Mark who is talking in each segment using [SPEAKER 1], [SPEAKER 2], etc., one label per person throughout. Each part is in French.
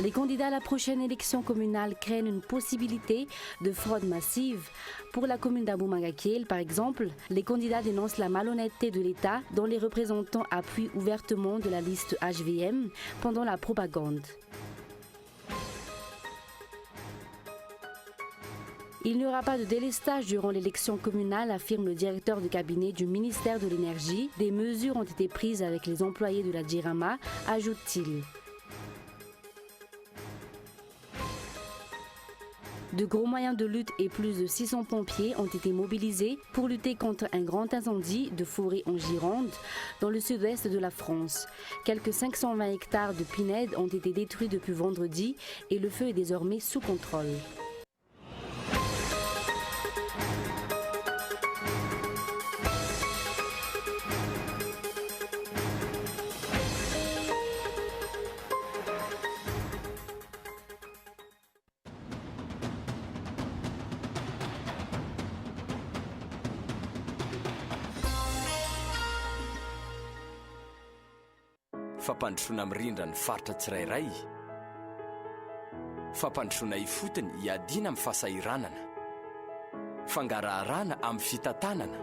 [SPEAKER 1] Les candidats à la prochaine élection communale craignent une possibilité de fraude massive. Pour la commune d'Abou-Mangakel, par exemple, les candidats dénoncent la malhonnêteté de l'État dont les représentants appuient ouvertement de la liste HVM pendant la propagande. Il n'y aura pas de délestage durant l'élection communale, affirme le directeur de cabinet du ministère de l'Énergie. Des mesures ont été prises avec les employés de la Djirama, ajoute-t-il. De gros moyens de lutte et plus de 600 pompiers ont été mobilisés pour lutter contre un grand incendie de forêt en Gironde, dans le sud-ouest de la France. Quelques 520 hectares de pinèdes ont été détruits depuis vendredi et le feu est désormais sous contrôle.
[SPEAKER 2] Fampandrosoana mirindra ny faritra tsirairay. Fampandrosoana ifotony hiadiana amin'ny fahasahiranana. Fangaraharana amin'ny fitantanana.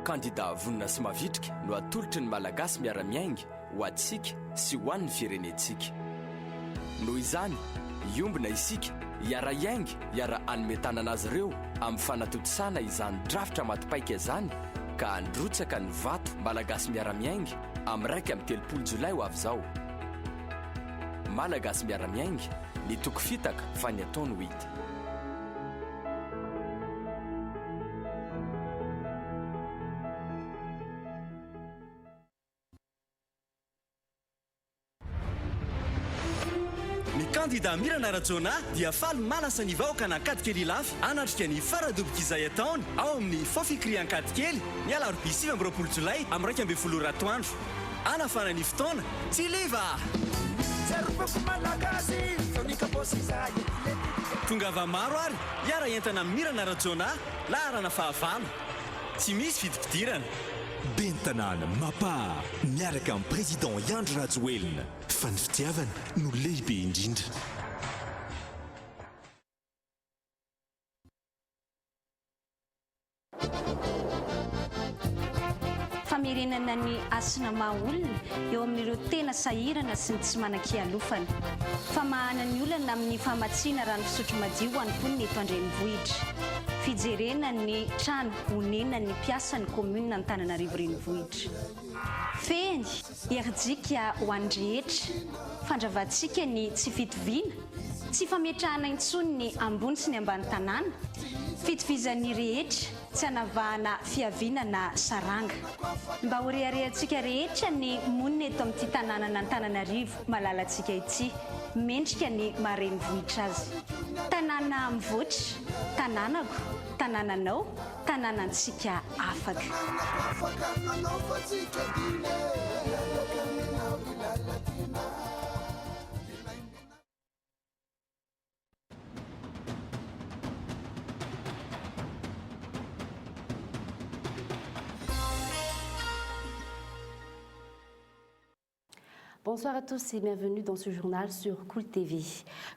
[SPEAKER 2] Kandida vonona sy mavitrika no atolotry ny malagasy miara-miaingy ho antsika sy ho an'ny firenentsika. Noho izany, iombona isika hiara-iaingy hiara-hanome tanana azy ireo amin'ny fanatotosana izany drafitra matipaika izany ka handrotsaka ny vato malagasy miara-miaingy amin'ny 1 Jolay ho avy izao. Malagasy miara-miaingy ny toko fitaka fa ny ataony ho hita.
[SPEAKER 3] Ny kandida Mirana Rajona dia faly manasa ny vahoaka nankadikely lafy anatrika ny faradobika izay ataony ao amin'ny fofikry ankadikely ny alarobia 7 Jolay amin'ny 12 ratoandro. Anafana ny fotoana tsy liva. Tongava maro ary hiara entana Mirana Rajona laharana fahavalo. Tsy misy vidim-pidirana.
[SPEAKER 4] Bentanana Mapa miaraka amin'ny président Yandry Rajoelina fa ny fitiavana no lehibe indrindra.
[SPEAKER 5] Famerenana ny asina maha-olona eo amin'ireo tena sahirana sy ny tsy manan-kialofana. Famahana ny olana amin'ny famatsiana rano fisotro madio ho an'ny mponina eto Andrenivohitra. Fijerena ny trano honena ny mpiasan'ny komuna Antananarivo renivohitra. Feny erijika ho an'ny rehetra, fandravantsika ny tsy fitoviana, tsy fametrahana intsony ny ambony sy ny ambany tanàna, fitovizan'ny rehetra, tsy hanavahana fiaviana na saranga. Mba ho reharehantsika rehetra ny monina eto amin'ity tanàna Antananarivo malalantsika ity, mendrika ny maharenivohitra azy. Tanàna mivoatra, tanànako, tanànanao, tanànantsika afaka.
[SPEAKER 1] Bonsoir à tous et bienvenue dans ce journal sur Cool TV.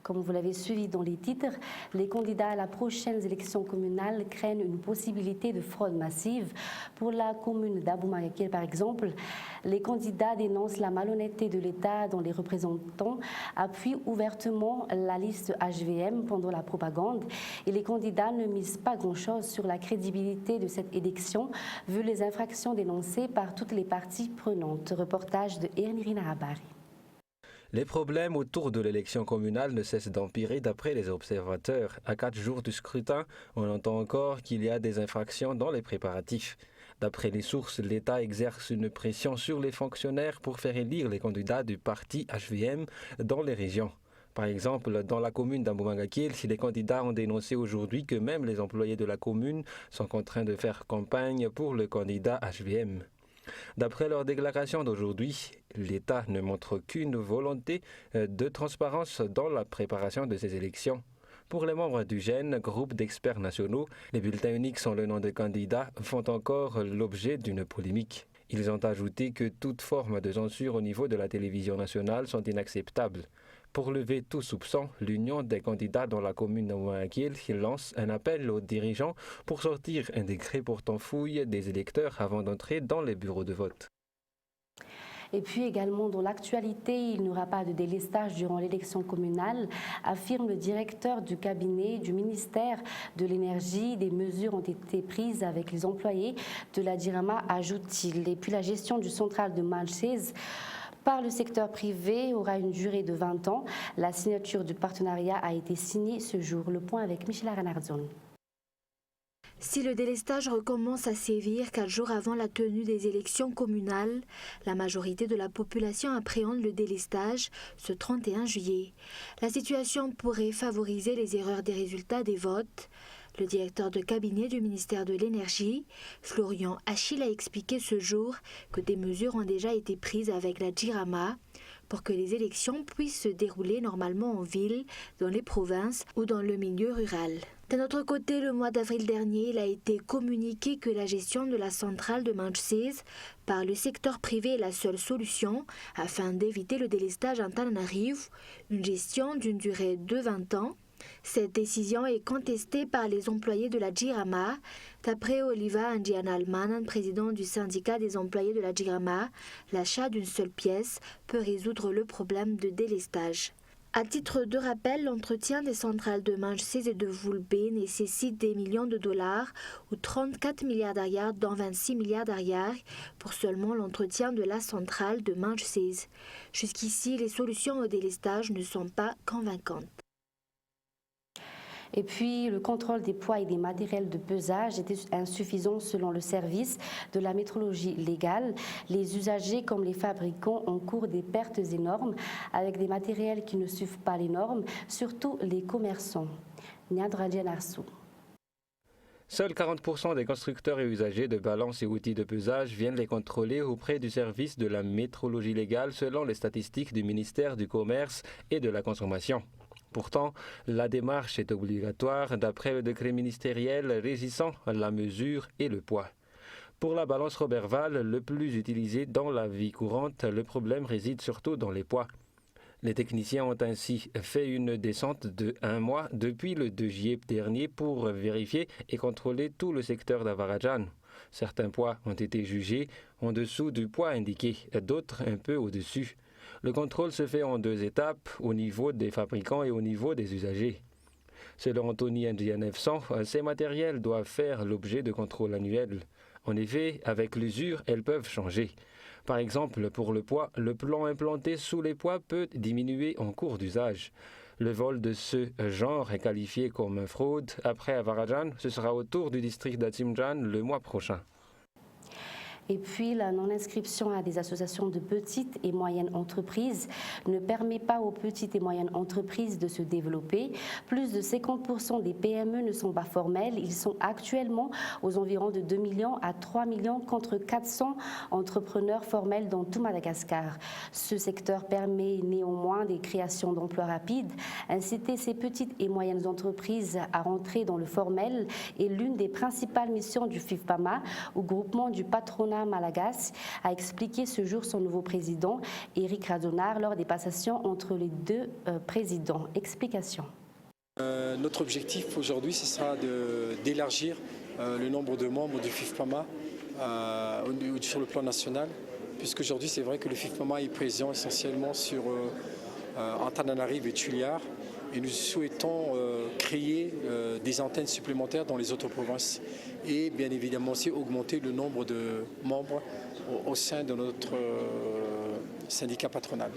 [SPEAKER 1] Comme vous l'avez suivi dans les titres, les candidats à la prochaine élection communale craignent une possibilité de fraude massive. Pour la commune d'Abou-Mangakel, par exemple, les candidats dénoncent la malhonnêteté de l'État dont les représentants appuient ouvertement la liste HVM pendant la propagande. Et les candidats ne misent pas grand-chose sur la crédibilité de cette élection, vu les infractions dénoncées par toutes les parties prenantes. Reportage de Ernirina Abari.
[SPEAKER 6] Les problèmes autour de l'élection communale ne cessent d'empirer d'après les observateurs. À 4 jours du scrutin, on entend encore qu'il y a des infractions dans les préparatifs. D'après les sources, l'État exerce une pression sur les fonctionnaires pour faire élire les candidats du parti HVM dans les régions. Par exemple, dans la commune d'Abou-Mangakel, les candidats ont dénoncé aujourd'hui que même les employés de la commune sont contraints de faire campagne pour le candidat HVM. D'après leur déclaration d'aujourd'hui, l'État ne montre aucune volonté de transparence dans la préparation de ces élections. Pour les membres du GEN, groupe d'experts nationaux, les bulletins uniques sans le nom de candidat font encore l'objet d'une polémique. Ils ont ajouté que toute forme de censure au niveau de la télévision nationale sont inacceptables. Pour lever tout soupçon, l'Union des candidats dans la commune de Ouakil lance un appel aux dirigeants pour sortir un décret portant fouille des électeurs avant d'entrer dans les bureaux de vote.
[SPEAKER 1] Et puis également dans l'actualité, il n'y aura pas de délestage durant l'élection communale, affirme le directeur du cabinet du ministère de l'Énergie. Des mesures ont été prises avec les employés de la Jirama, ajoute-t-il. Et puis la gestion du central de Manchese par le secteur privé aura une durée de 20 ans. La signature du partenariat a été signée ce jour. Le point avec Michela Renardzon.
[SPEAKER 7] Si le délestage recommence à sévir 4 jours avant la tenue des élections communales, la majorité de la population appréhende le délestage ce 31 juillet. La situation pourrait favoriser les erreurs des résultats des votes. Le directeur de cabinet du ministère de l'Énergie, Florian Achille, a expliqué ce jour que des mesures ont déjà été prises avec la Jirama pour que les élections puissent se dérouler normalement en ville, dans les provinces ou dans le milieu rural. D'un autre côté, le mois d'avril dernier, il a été communiqué que la gestion de la centrale de Manchese par le secteur privé est la seule solution afin d'éviter le délestage en Tananarive, une gestion d'une durée de 20 ans. Cette décision est contestée par les employés de la Jirama. D'après Oliva Andian-Alman, président du syndicat des employés de la Jirama, l'achat d'une seule pièce peut résoudre le problème de délestage. À titre de rappel, l'entretien des centrales de Manchese et de Vulbe nécessite des millions de dollars ou 34 milliards d'ariars, dont 26 milliards d'ariars pour seulement l'entretien de la centrale de Manchese. Jusqu'ici, les solutions au délestage ne sont pas convaincantes.
[SPEAKER 1] Et puis, le contrôle des poids et des matériels de pesage était insuffisant selon le service de la métrologie légale. Les usagers comme les fabricants encourent des pertes énormes avec des matériels qui ne suivent pas les normes, surtout les commerçants. Niadradian Arsou.
[SPEAKER 6] Seuls 40% des constructeurs et usagers de balances et outils de pesage viennent les contrôler auprès du service de la métrologie légale selon les statistiques du ministère du Commerce et de la Consommation. Pourtant, la démarche est obligatoire d'après le décret ministériel régissant la mesure et le poids. Pour la balance Roberval, le plus utilisé dans la vie courante, le problème réside surtout dans les poids. Les techniciens ont ainsi fait une descente de 1 mois depuis le 2 juillet dernier pour vérifier et contrôler tout le secteur d'Avarajan. Certains poids ont été jugés en dessous du poids indiqué, d'autres un peu au-dessus. Le contrôle se fait en 2 étapes, au niveau des fabricants et au niveau des usagers. Selon Anthony NGA 900, ces matériels doivent faire l'objet de contrôles annuels. En effet, avec l'usure, elles peuvent changer. Par exemple, pour le poids, le plan implanté sous les poids peut diminuer en cours d'usage. Le vol de ce genre est qualifié comme fraude. Après Avarajan, ce sera au tour du district d'Atsimjan le mois prochain.
[SPEAKER 1] Et puis, la non-inscription à des associations de petites et moyennes entreprises ne permet pas aux petites et moyennes entreprises de se développer. Plus de 50% des PME ne sont pas formelles. Ils sont actuellement aux environs de 2 millions à 3 millions contre 400 entrepreneurs formels dans tout Madagascar. Ce secteur permet néanmoins des créations d'emplois rapides. Inciter ces petites et moyennes entreprises à rentrer dans le formel est l'une des principales missions du FIFPAMA, au groupement du patronat Malagasy, a expliqué ce jour son nouveau président, Éric Radonard, lors des passations entre les 2 présidents. Explication.
[SPEAKER 8] Notre objectif aujourd'hui, ce sera d'élargir le nombre de membres du FIFPAMA sur le plan national, puisqu'aujourd'hui c'est vrai que le FIFPAMA est présent essentiellement en Tananarive et Tuliar, et nous souhaitons créer des antennes supplémentaires dans les autres provinces et bien évidemment aussi augmenter le nombre de membres au sein de notre syndicat patronal.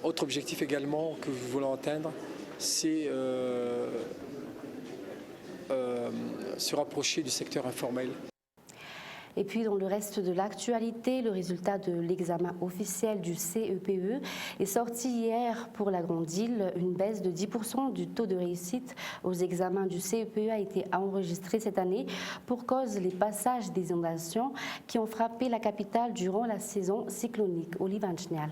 [SPEAKER 8] Autre objectif également que nous voulons atteindre, c'est se rapprocher du secteur informel.
[SPEAKER 1] Et puis dans le reste de l'actualité, le résultat de l'examen officiel du CEPE est sorti hier pour la Grande Île. Une baisse de 10% du taux de réussite aux examens du CEPE a été enregistrée cette année pour cause des passages des inondations qui ont frappé la capitale durant la saison cyclonique. Olivier Anchnial.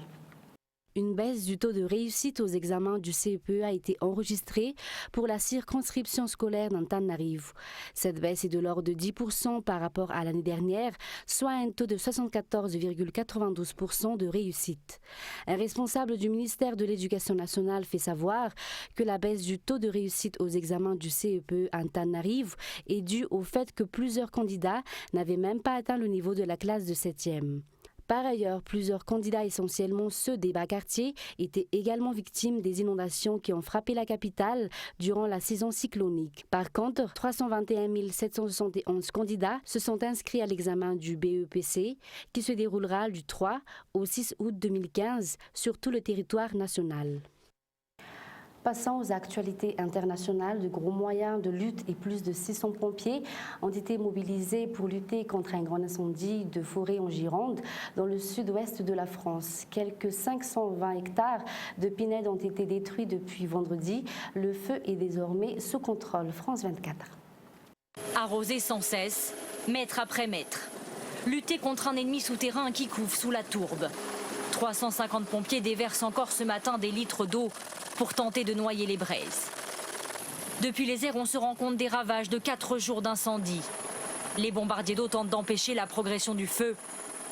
[SPEAKER 1] Une baisse du taux de réussite aux examens du CEPE a été enregistrée pour la circonscription scolaire d'Antananarivo. Cette baisse est de l'ordre de 10% par rapport à l'année dernière, soit un taux de 74,92% de réussite. Un responsable du ministère de l'Éducation nationale fait savoir que la baisse du taux de réussite aux examens du CEPE Antananarivo est due au fait que plusieurs candidats n'avaient même pas atteint le niveau de la classe de 7e. Par ailleurs, plusieurs candidats, essentiellement ceux des bas quartiers, étaient également victimes des inondations qui ont frappé la capitale durant la saison cyclonique. Par contre, 321 771 candidats se sont inscrits à l'examen du BEPC qui se déroulera du 3 au 6 août 2015 sur tout le territoire national. Passons aux actualités internationales. De gros moyens de lutte et plus de 600 pompiers ont été mobilisés pour lutter contre un grand incendie de forêt en Gironde, dans le sud-ouest de la France. Quelques 520 hectares de pinèdes ont été détruits depuis vendredi. Le feu est désormais sous contrôle. France 24.
[SPEAKER 9] Arroser sans cesse, mètre après mètre. Lutter contre un ennemi souterrain qui couve sous la tourbe. 350 pompiers déversent encore ce matin des litres d'eau pour tenter de noyer les braises. Depuis les airs, on se rend compte des ravages de 4 jours d'incendie. Les bombardiers d'eau tentent d'empêcher la progression du feu,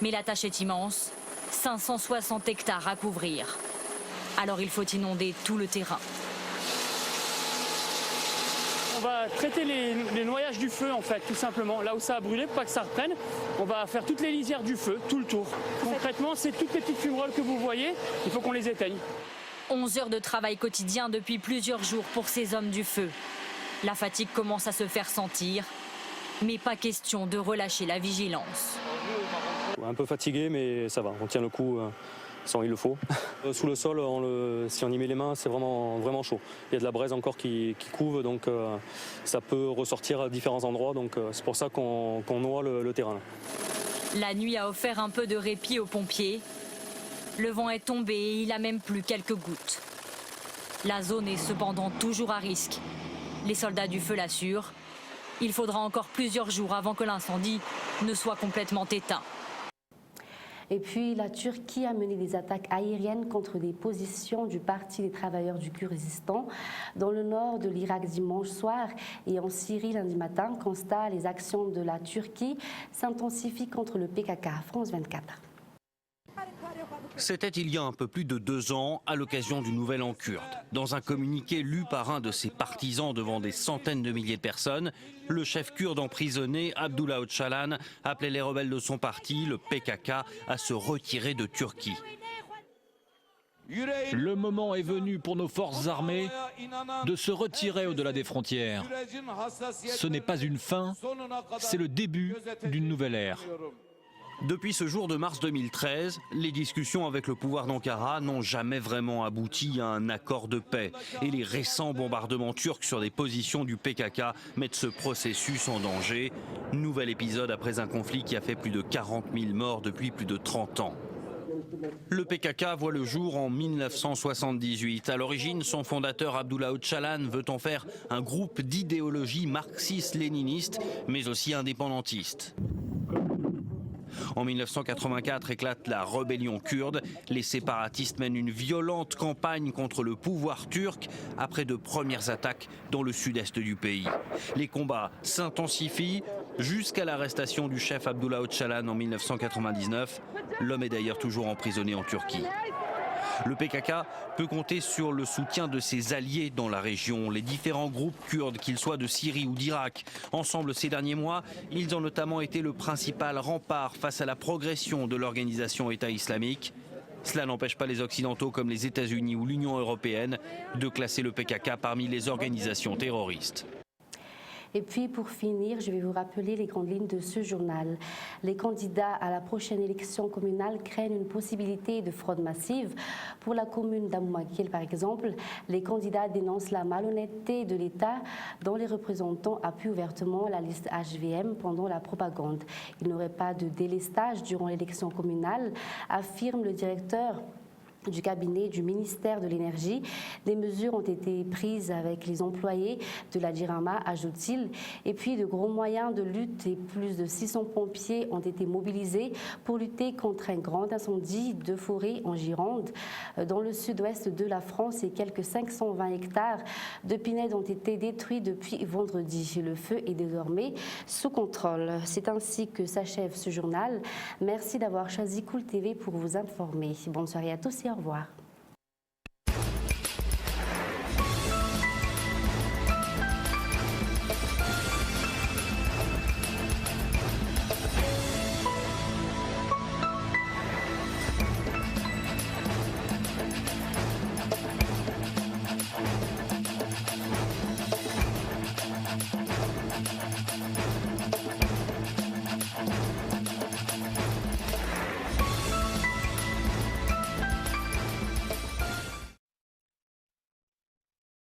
[SPEAKER 9] mais la tâche est immense, 560 hectares à couvrir. Alors il faut inonder tout le terrain.
[SPEAKER 10] On va traiter les noyages du feu en fait, tout simplement. Là où ça a brûlé, pour pas que ça reprenne, on va faire toutes les lisières du feu, tout le tour. Concrètement, c'est toutes les petites fumerolles que vous voyez, il faut qu'on les éteigne.
[SPEAKER 9] 11 heures de travail quotidien depuis plusieurs jours pour ces hommes du feu. La fatigue commence à se faire sentir, mais pas question de relâcher la vigilance.
[SPEAKER 11] Un peu fatigué, mais ça va, on tient le coup sans il le faut. Sous le sol, si on y met les mains, c'est vraiment chaud. Il y a de la braise encore qui couve, donc ça peut ressortir à différents endroits, donc c'est pour ça qu'on noie le terrain.
[SPEAKER 9] La nuit a offert un peu de répit aux pompiers. Le vent est tombé et il a même plu quelques gouttes. La zone est cependant toujours à risque. Les soldats du feu l'assurent. Il faudra encore plusieurs jours avant que l'incendie ne soit complètement éteint.
[SPEAKER 1] Et puis, la Turquie a mené des attaques aériennes contre des positions du Parti des travailleurs du Kurdistan dans le nord de l'Irak dimanche soir et en Syrie lundi matin. Constat, les actions de la Turquie s'intensifient contre le PKK. France 24.
[SPEAKER 12] C'était il y a un peu plus de 2 ans, à l'occasion du Nouvel An kurde. Dans un communiqué lu par un de ses partisans devant des centaines de milliers de personnes, le chef kurde emprisonné, Abdullah Öcalan, appelait les rebelles de son parti, le PKK, à se retirer de Turquie.
[SPEAKER 13] Le moment est venu pour nos forces armées de se retirer au-delà des frontières. Ce n'est pas une fin, c'est le début d'une nouvelle ère.
[SPEAKER 12] Depuis ce jour de mars 2013, les discussions avec le pouvoir d'Ankara n'ont jamais vraiment abouti à un accord de paix. Et les récents bombardements turcs sur des positions du PKK mettent ce processus en danger. Nouvel épisode après un conflit qui a fait plus de 40 000 morts depuis plus de 30 ans. Le PKK voit le jour en 1978. À l'origine, son fondateur Abdullah Öcalan veut en faire un groupe d'idéologie marxiste-léniniste, mais aussi indépendantiste. En 1984 éclate la rébellion kurde. Les séparatistes mènent une violente campagne contre le pouvoir turc après de premières attaques dans le sud-est du pays. Les combats s'intensifient jusqu'à l'arrestation du chef Abdullah Öcalan en 1999. L'homme est d'ailleurs toujours emprisonné en Turquie. Le PKK peut compter sur le soutien de ses alliés dans la région, les différents groupes kurdes, qu'ils soient de Syrie ou d'Irak. Ensemble, ces derniers mois, ils ont notamment été le principal rempart face à la progression de l'organisation État islamique. Cela n'empêche pas les Occidentaux comme les États-Unis ou l'Union européenne de classer le PKK parmi les organisations terroristes.
[SPEAKER 1] Et puis pour finir, je vais vous rappeler les grandes lignes de ce journal. Les candidats à la prochaine élection communale craignent une possibilité de fraude massive. Pour la commune d'Amouakiel, par exemple, les candidats dénoncent la malhonnêteté de l'État dont les représentants appuient ouvertement la liste HVM pendant la propagande. Il n'y aurait pas de délestage durant l'élection communale, affirme le directeur du cabinet du ministère de l'Énergie. Des mesures ont été prises avec les employés de la Jirama, ajoute-t-il. Et puis de gros moyens de lutte et plus de 600 pompiers ont été mobilisés pour lutter contre un grand incendie de forêt en Gironde. Dans le sud-ouest de la France, et quelques 520 hectares de pinèdes ont été détruits depuis vendredi. Le feu est désormais sous contrôle. C'est ainsi que s'achève ce journal. Merci d'avoir choisi Cool TV pour vous informer. Bonne soirée à tous et au revoir.